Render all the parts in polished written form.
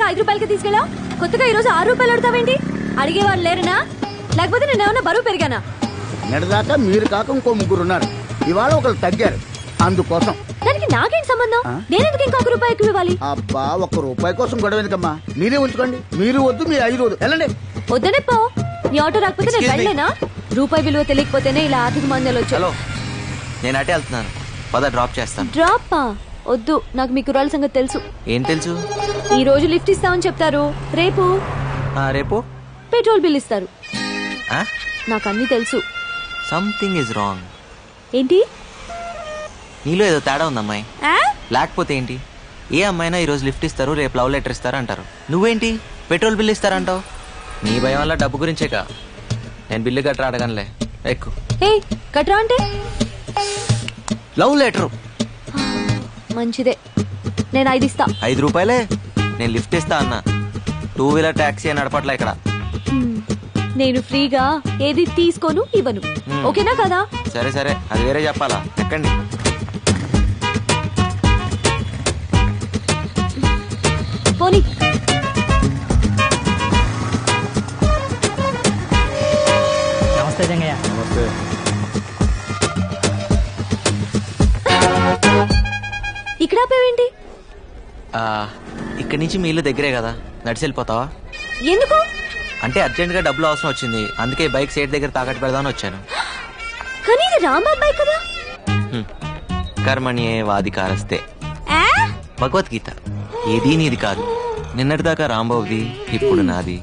5 రూపాయలకి తీసుకెళ్ళా, కొత్తగా ఈ రోజు 6 రూపాయలు అడతావేంటి? అడిగేవాళ్ళు లేరనా, లేకపోతే నేను ఏమన్నా బరువు పెరిగానా? నిన్నదాకా మీరు కాక ఇంకో 3 ఉన్నారు, ఇవాళ ఒకరు తగ్గారు, అందుకోసం. దానికి నాకేంటి సంబంధం? నేనెందుకు ఇంకా 1 రూపాయి ఎక్కువ ఇవ్వాలి? అబ్బా, 1 రూపాయి కోసం గొడవ ఎందుకమ్మా? మీరే ఉంచుకోండి. మీరు వద్దు, మీరు 5 వద్దు, వెళ్ళండి. వద్దనే పో. నీ ఆటో రాకపోతే నేను వెళ్ళలేనా? రూపాయి విలువ తెలియకపోతేనే ఇలా ఆర్థిక మాంద్యాలు వచ్చాయి. హలో, నేను అటే వెళ్తున్నాను, పద డ్రాప్ చేస్తాను. డ్రాపా? వద్దు, నాకు మీ కుర్రాళ్ళ సంగతి తెలుసు. ఏం తెలుసు? ఈ రోజు లిఫ్ట్ ఇస్తామని చెప్తారు, రేపు రేపు పెట్రోల్ బిల్ ఇస్తారు. నాకు అన్ని తెలుసు. Something is wrong. ఏంటి? నీలో ఏదో తేడా ఉంది అమ్మాయి. లేకపోతే ఏంటి? ఏ అమ్మాయినా ఈ రోజు లిఫ్ట్ ఇస్తారు, రేపు లవ్ లెటర్ ఇస్తారు అంటారు. నువ్వేంటి పెట్రోల్ బిల్ ఇస్తారంటావు? నీ భయం వల్ల డబ్బు గురించేగా. నేను బిల్లు కట్టరా అడగనులే, ఎక్కు. కట్రా అంటే లవ్ లెటర్. మంచిదే, నేను 5 ఇస్తా. 5 రూపాయలే? నేను లిఫ్ట్ ఇస్తా అన్నా, 2 వీలర్ టాక్సీ నడపట్లే ఇక్కడ. నేను ఫ్రీగా ఏది తీసుకోను, ఇవ్వను. ఓకేనా కదా? సరే సరే, అది వేరే చెప్పాలా. ఎక్కండి. పోనీ. నమస్తే జంగయ్య. నమస్తే. ఇక్కడ ఆపేవేంటి? ఇక్కడి నుంచి మీ ఇల్లు దగ్గరే కదా, నడిచి వెళ్ళిపోతావా? ఎందుకు? అంటే అర్జెంట్ గా డబ్బులు అవసరం వచ్చింది, అందుకే బైక్ సేట్ దగ్గర తాకట్టు పెడదామని వచ్చాను. కానీ ఇది రాంబాబు బైక్ కదా. కర్మణ్యే వాధికారస్తే, భగవద్గీత. ఏదీ నీది కాదు, నిన్నటిదాకా రాంబాబుది, ఇప్పుడు నాది,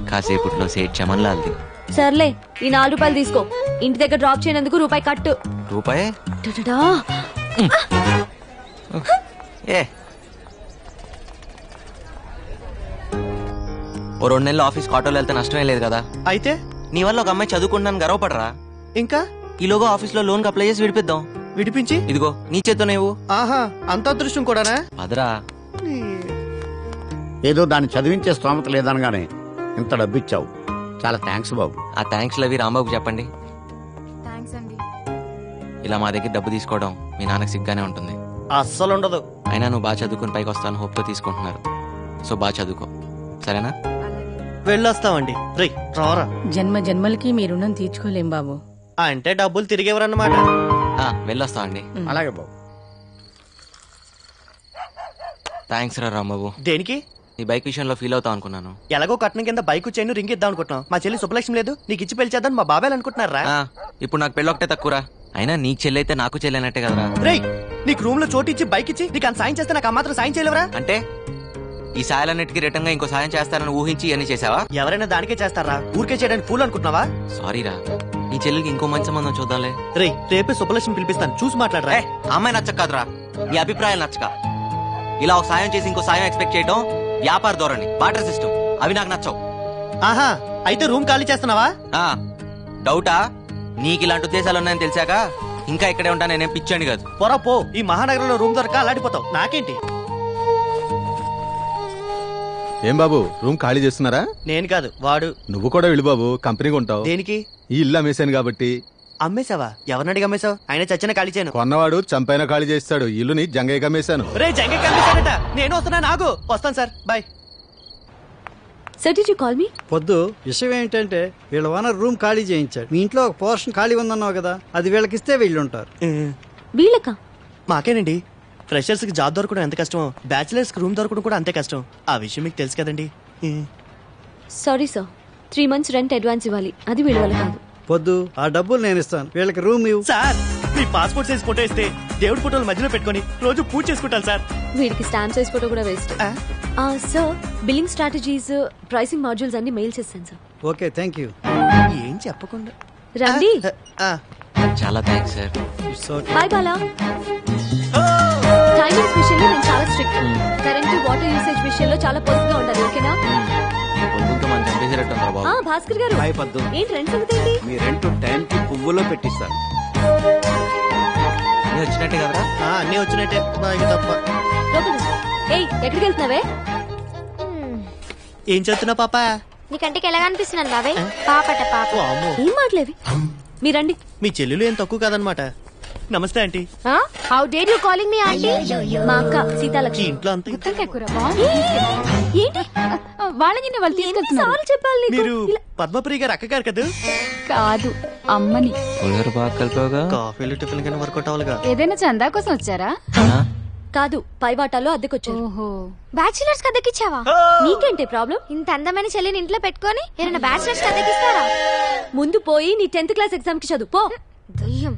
కాసేపట్లో సేట్ చమన్లాల్ది. సర్లే, ఈ 4 రూపాయలు తీసుకో. ఇంటి దగ్గర డ్రాప్ చేయనందుకు రూపాయి కట్టు. రూపాయే? ఏ ఓ 2 నెలలు ఆఫీస్ ఆటోలో వెళ్తే నష్టమే లేదు కదా. అయితే నీ వల్ల ఒక అమ్మాయి చదువుకుంటాను గర్వపడరా? ఇంకా ఈలోగా ఆఫీస్ లో లోన్ అప్లై చేసి విడిపిద్దాం. విడిపించి ఇదిగో నీ చేత్తో నువ్వు. ఆహా, అంత అదృష్టం కూడానా? పదరా. ఏదో దాన్ని చదివించే స్తోమత లేదనగానే ఇంత డబ్బిచ్చావు, చాలా థ్యాంక్స్ బాబు. ఆ థ్యాంక్స్ లవి రాంబాబుకి చెప్పండి. ఇలా మా దగ్గర డబ్బు తీసుకోవడం మీ నాన్నకి సిగ్గానే ఉంటుంది. అస్సలు ఉండదు. అయినా నువ్వు బాగా చదువుకుని పైకి వస్తాను హోప్ తో తీసుకుంటున్నారు, సో బాగా చదువుకో, సరేనా? వెళ్ళొస్తామండి. రేయ్ రారా. జన్మ జన్మలకి మీ రుణం తీర్చుకోలేం బాబు. అంటే డబ్బులు తిరిగేవరన్నమాట. వెళ్ళొస్తామండి. అలాగే బాబు. థ్యాంక్స్ రా రాంబాబు. దేనికి? నీ బైక్ విషయంలో ఫీల్ అవుతావు అనుకున్నాను. ఎలాగో కట్నం కింద బైక్ చైన్ రింగ్ ఇద్దాం అనుకుంటున్నాం. మా చెల్లి శుభలక్ష్మి లేదు, నీకు ఇచ్చి పెళ్లి చేద్దాం మా బాబాయ్ అనుకుంటున్నారా? ఇప్పుడు నాకు పెళ్ళి ఒకటే తక్కువరా. అయినా నీకు చెల్లి అయితే నాకు చెల్లినట్టే కదరా. రేయ్, నీకు రూమ్ లో చోటు ఇచ్చి బైక్ ఇచ్చి నీకు అంత సాయం చేస్తే నాకు మాత్రం సాయం చేయలేవరా? అంటే ఈ సాయాలన్నిటికీ రిటర్న్ గా ఇంకో సాయం చేస్తారని ఊహించి అన్ని చేసావా? ఎవరైనా దానికే చేస్తారా? ఊరికే చేయడానికి పూలు అనుకుంటున్నావా? సారీరా, నీ చెల్లికి ఇంకో మంచి సంబంధం చూద్దాంలే. రేయ్, రేపే శుభలక్ష్మి పిలిపిస్తాను, చూసి మాట్లాడరా. అమ్మాయి నచ్చక కాదురా, నీ అభిప్రాయాలు నచ్చక. ఇలా ఒక సాయం చేసి ఇంకో సాయం ఎక్స్పెక్ట్ చేయడం వ్యాపార ధోరణి, బాటర్ సిస్టమ్, అవి నాకు నచ్చవు. ఆహా, అయితే రూమ్ ఖాళీ చేస్తున్నావా? డౌటా? నీకు ఇలాంటి ఉద్దేశాలు ఉన్నాయని తెలిసాక ఇంకా ఇక్కడే ఉంటా, నేనేం పిచ్చాను కాదు. పొర పో, ఈ మహానగరంలో రూమ్ దొరక అలాడిపోతావు, నాకేంటి? ఏం బాబు, రూమ్ ఖాళీ చేస్తున్నారా? నేను కాదు, వాడు. నువ్వు కూడా వెళ్ళి బాబు, కంపెనీకి ఉంటావు. దేనికి? ఈ ఇల్లు అమ్మేశాను కాబట్టి. అమ్మేశావా? ఎవరినడిగి అమ్మేశావు? ఆయన చచ్చిన ఖాళీ చేయను. కొన్నవాడు చంపైన ఖాళీ చేస్తాడు, ఇల్లుని జంగయ్యకి అమ్మేశాను. రే జంగయ్య కనిపించాడట, నేను వస్తున్నా, నాగు వస్తాను sir, bye. Sir, did you call me? పొద్దు విషయం ఏంటంటే వీళ్ళ ఓనర్ రూమ్ ఖాళీ చేయించాడు. మీ ఇంట్లో ఒక పోర్షన్ ఖాళీ ఉందన్నావు కదా, అది వీళ్ళకిస్తే వీళ్ళుంటారు. వీళ్ళకా? మాకేనండి. ఫ్రెషర్స్ కి జాబ్ దొరకడం ఎంత కష్టమో, బ్యాచిలర్స్ కి రూమ్ దొరకడం కూడా అంతే కష్టం. ఆ విషయం మీకు తెలుసు కదండి. Sorry sir, 3 months rent advance ఇవ్వాలి, అది వీళ్ళ వల్ల కాదు. పొద్దు ఆ డబ్బులు నేను ఇస్తాను, వీళ్ళకి రూమ్ ఇవ్వు. సార్, మీ పాస్పోర్ట్ సైజ్ ఫోటో ఇస్తే దేవుడి ఫోటోలు మధ్యలో పెట్టుకుని రోజు పూజ చేసుకుంటాను సార్. వీడికి స్టాంప్ సైజ్ ఫోటో కూడా waste. Sir, billing strategies, pricing modules అన్ని మెయిల్ చేస్తాను సార్. Okay, thank you. ఏం చెప్పకుండా రండి. చాలా thanks sir. Hi Bala. Timings విషయంలో నేను చాలా స్ట్రిక్ట్. కరెంట్ వాటర్ యూసేజ్ విషయంలో చాలా పొదుపుగా ఉండాలి, ఓకేనా? భాస్కర్ గారు, ఏంటి రెంట్ సంగతి ఏంటి? మీ రెంట్ టైం కి పువ్వులో పెట్టిస్తాను. వచ్చినట్టే కదరా? అన్నీ వచ్చినట్టే, తప్ప. ఎక్కడికి వెళ్తున్నావే? ఏం చదువుతున్నా పాప? నీ కంటికి ఎలా అనిపిస్తున్నాను బాబాయ్? పాపట పాప. ఏం మాట్లేవి, మీరండి. మీ చెల్లెలు ఏం తక్కువ కాదనమాట. నమస్తే aunty. How dare you calling me aunty? మా అక్క సీతాలక్ష్మి. ఇంట్లో అంత ఏంటి వాళ్ళని వాళ్ళు తీసుకెళ్తున్నారు. చెప్పాలి నీకు? మీరు పద్మప్రియ గారు అక్క గారు కదా? కాదు, అమ్మని. బాగా కలిపావుగా. కాఫీలు టిఫిన్ కానీ వర్కౌట్ అవ్వాలిగా. ఏదైనా చందా కోసం వచ్చారా? కాదు, పైవాటాలో అద్దెకొచ్చారు. ఓహో, బ్యాచిలర్స్ కి అద్దెకిచ్చావా? నీకేంటి ప్రాబ్లం? ఇంత అందమైన చెల్లిని ఇంట్లో పెట్టుకొని ఏమైనా బ్యాచిలర్స్ కి అద్దెకిస్తారా? ముందు పోయి నీ 10th క్లాస్ ఎగ్జామ్ కి చదువు పో. దయ్యం.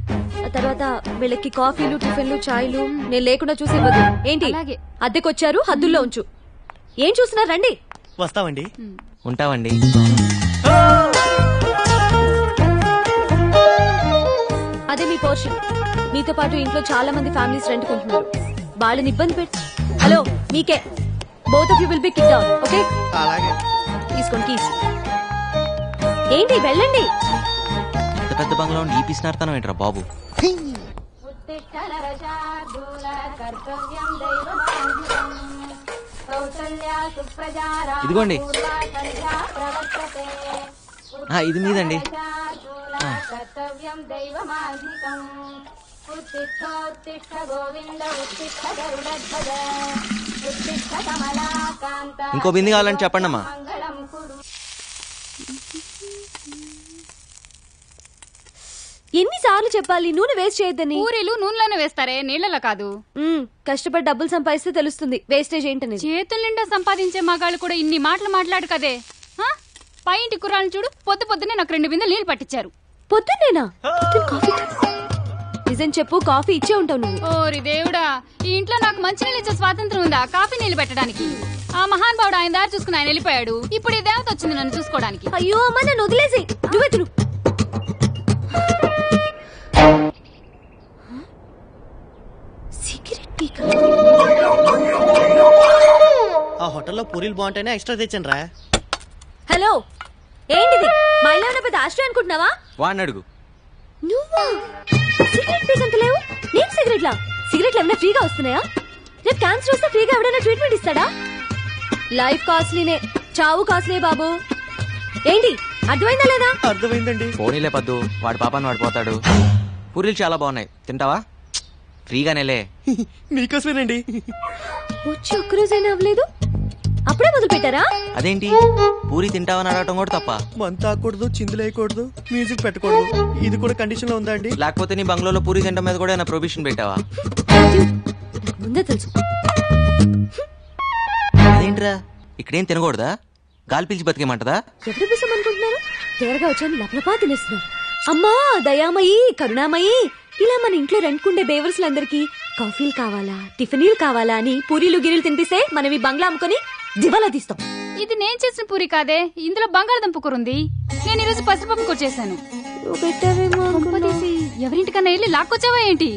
ఆ తర్వాత వీళ్ళకి కాఫీలు టిఫిన్లు చాయ్లు నేను లేకుండా చూసి ఇవ్వదు. ఏంటి అలాగే. అద్దెకొచ్చారు, హద్దుల్లో ఉంచు. ఏం చూస్తున్నారు? రండి. వస్తామండి. ఉంటావండి. అదే మీ పోర్షన్. మీతో పాటు ఇంట్లో చాలా మంది ఫ్యామిలీస్ రెంట్ కొంటున్నారు. వాళ్ళని ఇబ్బంది పెట్టి. హలో, మీకే. Both of you will be kicked out. Okay, అలాగే. తీసుకోండి కీస్. ఏంటి, వెళ్ళండి. పెద్ద పెద్ద బంగ్లా ఉండి ఈ పిసినార్తనం ఏంట్రా బాబు? ఇదిగోండి. ఇది మీదండి. ఇంకో బింది కావాలని చెప్పండి అమ్మా. ఎన్నిసార్లు చెప్పాలి నూనె వేస్ట్ చేయొద్దని? పూరీలు నూనెలోనే వేస్తారే, నీళ్ళలో కాదు. కష్టపడి డబ్బులు సంపాదిస్తే తెలుస్తుంది వేస్టేజ్ ఏంటని. చేతుల నిండా సంపాదించే మగాళ్ళు కూడా ఇన్ని మాటలు మాట్లాడు కదే. పై ఇంటి కుర్రాలను చూడు, పొద్దునే నాకు 2 బిందెలు నీళ్లు పట్టించారు. పొద్దున్నేనా? నిజం చెప్పు, కాఫీ ఇచ్చే ఉంటావు నువ్వు. ఓరి దేవుడా, ఈ ఇంట్లో నాకు మంచి నీళ్ళు ఇచ్చే స్వాతంత్రం ఉందా కాఫీ నీళ్లు పెట్టడానికి? ఆ మహాన్ బావుడు ఆయన దారి చూసుకుని ఆయన వెళ్ళిపోయాడు. ఇప్పుడు ఈ దేవత వచ్చింది నన్ను చూసుకోవడానికి. అయ్యో అమ్మ, నన్ను వదిలేసి నువ్వే తిను. ఆ హోటల్లో పూరీలు బాగుంటేనే ఎక్స్ట్రా తెచ్చాను రా. హలో, ఏంటిది? మా ఇల్లు ఏమైనా పెద్ద ఆశ్రయం అనుకుంటున్నావా? వాడిని అడుగు. నువ్వా? సిగరెట్ పీసంత లేవు. నేను సిగరెట్లా? సిగరెట్లు ఏమైనా ఫ్రీగా వస్తున్నాయా? రేపు క్యాన్సర్ వస్తే ఫ్రీగా ఎవడైనా ట్రీట్మెంట్ ఇస్తాడా? లైఫ్ కాస్ట్లీనే, చావు కాస్ట్లీ బాబు. ఏంటి, అర్థమైందా లేదా? అర్థమైందండి. పోనీలే పద్దు, వాడి పాపాన్ని వాడు పోతాడు. పూరీలు చాలా బాగున్నాయి, తింటావా? ఫ్రీగానేలే. మీకోసమేనండి. వచ్చి ఒక్కరోజైనా అవ్వలేదు, అప్పుడే మొదలు పెట్టారా? అదేంటి, పూరి తింటావని అడగటం కూడా తప్ప? మంత ఆకూడదు, చిందులేయకూడదు, మ్యూజిక్ పెట్టకూడదు, ఇది కూడా కండిషన్ లో ఉందా అండి? లేకపోతే నీ బంగ్లాలో పూరి తింటం మీద కూడా ప్రొబిషన్ పెట్టావా? ముందే తెలుసు. అదేంట్రా, ఇక్కడేం తినకూడదా? గాలి పీల్చి బతికేమంటదా? ఎప్పుడు పిసం అనుకుంటున్నారు? తేరగా వచ్చాను, లపలపా తినేస్తున్నారు. అమ్మా దయామయి, కరుణామయి, ఇలా మన ఇంట్లో రెంట్కుండే బేవర్స్లందరికీ కాఫీలు కావాలా, టిఫినీలు కావాలా అని పూరీలు గిరీలు తినిపిస్తే మనం ఈ బంగ్లా అమ్ముకొని దివాలా తీస్తాం. ఇది నేను చేసిన పూరి కాదే, ఇందులో బంగాళదుంప కూర ఉంది. నేను ఈరోజు పసిపప్పు కూర చేశాను. ఎవరింటికన్నా వెళ్ళి లాక్కొచ్చావా ఏంటి?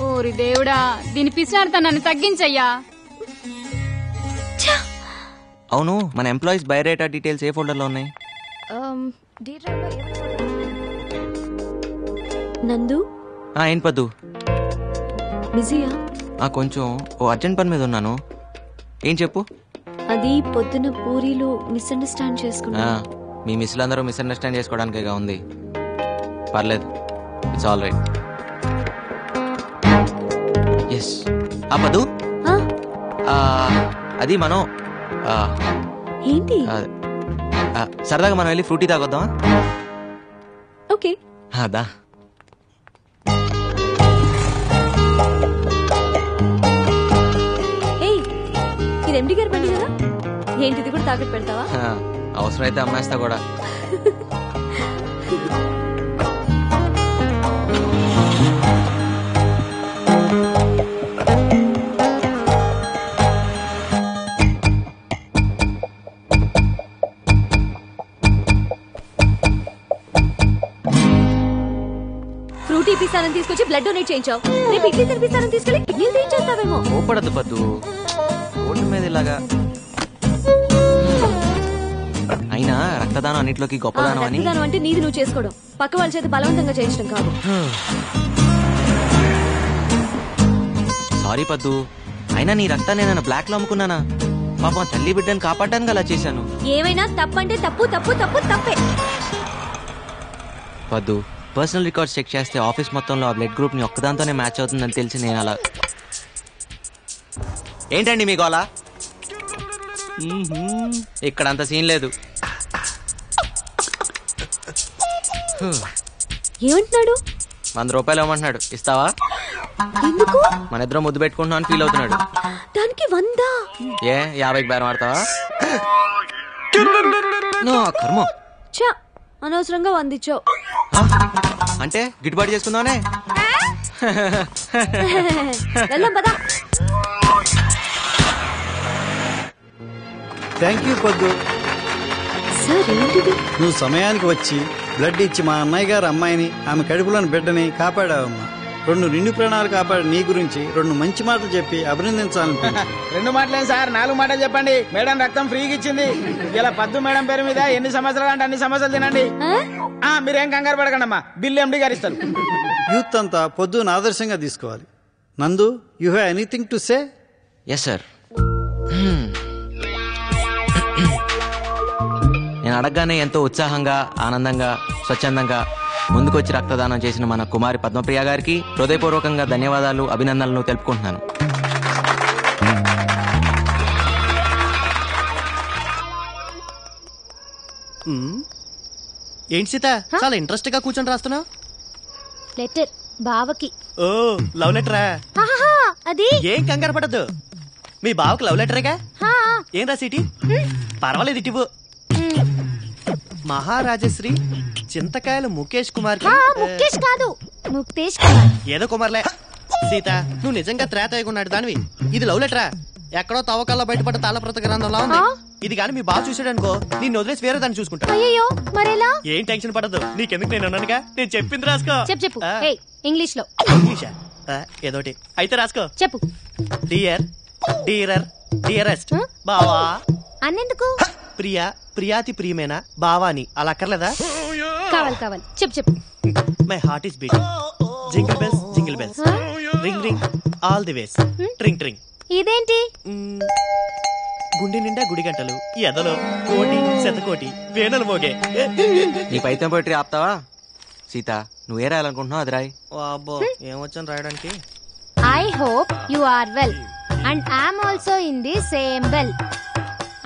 ఓరి దేవుడా, దీని పిసినార్తనాన్ని తగ్గించయ్యా. అవును, మన ఎంప్లాయీస్ బయోడేటా డీటెయిల్స్ ఏ ఫోల్డర్ లో ఉన్నాయి? నందు. ఏంటి పద్దు? బిజీయా? కొంచెం ఓ అర్జెంట్ పని మీద ఉన్నాను. ఏం చెప్పు. అది పొద్దున పూరీలు మిస్అండర్స్టాండ్ చేసుకున్నా. మీ మిస్లందరూ మిస్అండర్స్టాండ్ చేసుకోవడానికేగా ఉంది. పర్లేదు, ఇట్స్ ఆల్ రైట్. ఎస్. పద్దు, అది మనం ఏంటి సరదాగా మనం వెళ్ళి ఫ్రూటీ తాగొద్దామా? ఓకే. అదా ఇది ఎండి గారి బండి కదా, ఏంటిది కూడా తాకట్టు పెడతావా? అవసరమైతే అమ్మేస్తా కూడా. ఫ్రూటీ పిస్తానని తీసుకొచ్చి బ్లడ్ డొనేట్ చేయించావు. రేపు ఇడ్లీ తినిపిస్తానని తీసుకెళ్లి కిడ్నీలు తీయించేస్తావేమో. ఓపడద్దు పద్దు, ఓటు మీద ఇలాగా. అయినా రక్తదానం అన్నిట్లోకి గొప్పదానం అని. రక్తదానం అంటే నీది నువ్వు చేసుకోవడం, పక్క వాళ్ళ చేత బలవంతంగా చేయించడం కాదు. సారీ పద్దు, అయినా నీ రక్తాన్ని నేను బ్లాక్ లో అమ్ముకున్నానా? పాపం తల్లి బిడ్డను కాపాడడానికి అలా చేశాను. ఏమైనా తప్పంటే తప్పు తప్పు తప్పు తప్పే. పద్దు, పర్సనల్ రికార్డ్స్ చెక్ చేస్తే ఆఫీస్ మొత్తంలో ఆ బ్లడ్ గ్రూప్ ని ఒక్కదాంతోనే మ్యాచ్ అవుతుందని తెలిసి నేను అలా. ఏంటండి మీ గోలా? ఇక్కడ అంత సీన్ లేదు. ఏమంటున్నాడు? 100 రూపాయలు ఇవ్వమంటున్నాడు. ఇస్తావా? ఎందుకు? మన ఇద్దరం ముద్దు పెట్టుకుంటున్నాం అని ఫీల్ అవుతున్నాడు. దానికి 100? ఏ 50కి బేరం ఆడతావా? నో కర్మ. చా, అనవసరంగా 100 ఇచ్చావు. అంటే గిట్టుబాటు చేసుకుందామనే. వెళ్దాం పదా. థ్యాంక్ యూ పొద్దు. సార్ ఏంటిది? నువ్వు సమయానికి వచ్చి బ్లడ్ ఇచ్చి మా అన్నయ్య గారు అమ్మాయిని, ఆమె కడుపులోని బిడ్డని కాపాడావమ్మా. 2 నిండు ప్రాణాలు కాపాడి నీ గురించి 2 మంచి మాటలు చెప్పి అభినందించాలనిపించింది. 2 మాటలేం సార్, 4 మాటలు చెప్పండి. మేడం రక్తం ఫ్రీగా ఇచ్చింది. ఇలా పద్దు మేడం పేరు మీద ఎన్ని సమస్యలు అంటే అన్ని సమస్యలు తినండి. మీరేం కంగారు పడకండి అమ్మా, బిల్లు ఎండి గారు ఇస్తారు. యూత్ అంతా పొద్దును ఆదర్శంగా తీసుకోవాలి. Nandu, you have anything to say? Yes sir. నేను అడగగానే ఎంతో ఉత్సాహంగా, ఆనందంగా, స్వచ్ఛందంగా ముందుకొచ్చి రక్తదానం చేసిన మన కుమారి పద్మప్రియ గారికి హృదయపూర్వకంగా ధన్యవాదాలు, అభినందనలు తెలుపుకుంటున్నాను. ఏంటి సీత, చాలా ఇంట్రెస్ట్ గా కూర్చొని రాస్తున్నావు? లెటర్ బావకి. ఓ, లవ్ లెటరా? అది ఏం కంగారు పడద్దు, మీ బావకు లవ్ లెటరేగా. ఏం రాసిటి? పర్వాలేదు, ఇటివ్వు. మహారాజశ్రీ చింతకాయల ముఖేష్ కుమార్ కి. ముఖేష్ కాదు, ముక్తేష్ కుమార్. ఏదో కుమార్లే. సీత, నువ్వు నిజంగా త్రేతయ్యకున్నాడు దానివి. ఇది లవ్ లెటరా? ఎక్కడో తవ్వకాల్లో బయటపడ్డ తాళప్రత గ్రంథంలో ఉంది. ఇది కానీ మీ బావ చూసాడనుకో, నిన్ను వదిలేసి వేరే దాన్ని చూసుకుంటా. అయ్యో మరెలా? ఏం టెన్షన్ పడద్దు, నీకెందుకు, నేను అన్నానుగా. నేను చెప్పింది రాసుకో. చెప్పు. ఇంగ్లీష్ లో. ఇంగ్లీషా? ఏదోటి అయితే రాసుకో. చెప్పు. డియర్, డీరర్, డియరెస్ట్ బావా. అన్నెందుకు? ప్రియా, ప్రియాతి ప్రియమైన బావాని. అలా అక్కర్లేదా? కావాలి. చెప్పు. My heart is beating. Jingle bells, jingle bells, ring ring all the ways, tring tring. ఇదేంటి? గుండె నిండా గుడి గంటలు, ఎదలో కోటి శతకోటి వేణులు మోగే. నీ పైతం పోయిటరీ ఆపుతావా? సీత, నువ్వే రాయాలనుకుంటున్నావు అది రాయి. అబ్బో, ఏమొచ్చాను రాయడానికి. I hope you are well and I'm also in the same well.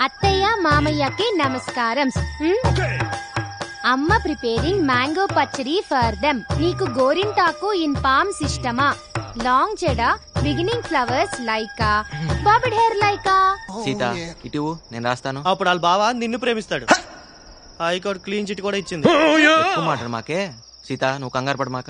అత్తయ్య మామయ్యకి నమస్కారం. అమ్మ preparing mango pachadi for them. నీకు గోరింటాకు ఇన్ పామ్స్ ఇష్టమా? లాంగ్ చెడ beginning flowers like a, bobbed hair like a. Sita, ఇటు నేను రాస్తాను. అప్పుడు వాళ్ళ బావ నిన్ను ప్రేమిస్తాడు. హైకోర్టు క్లీన్ చిట్ కూడా ఇచ్చింది. ఎక్కువ మాట్లాడు మాకే. సీత, నువ్వు కంగారు పడ మాక.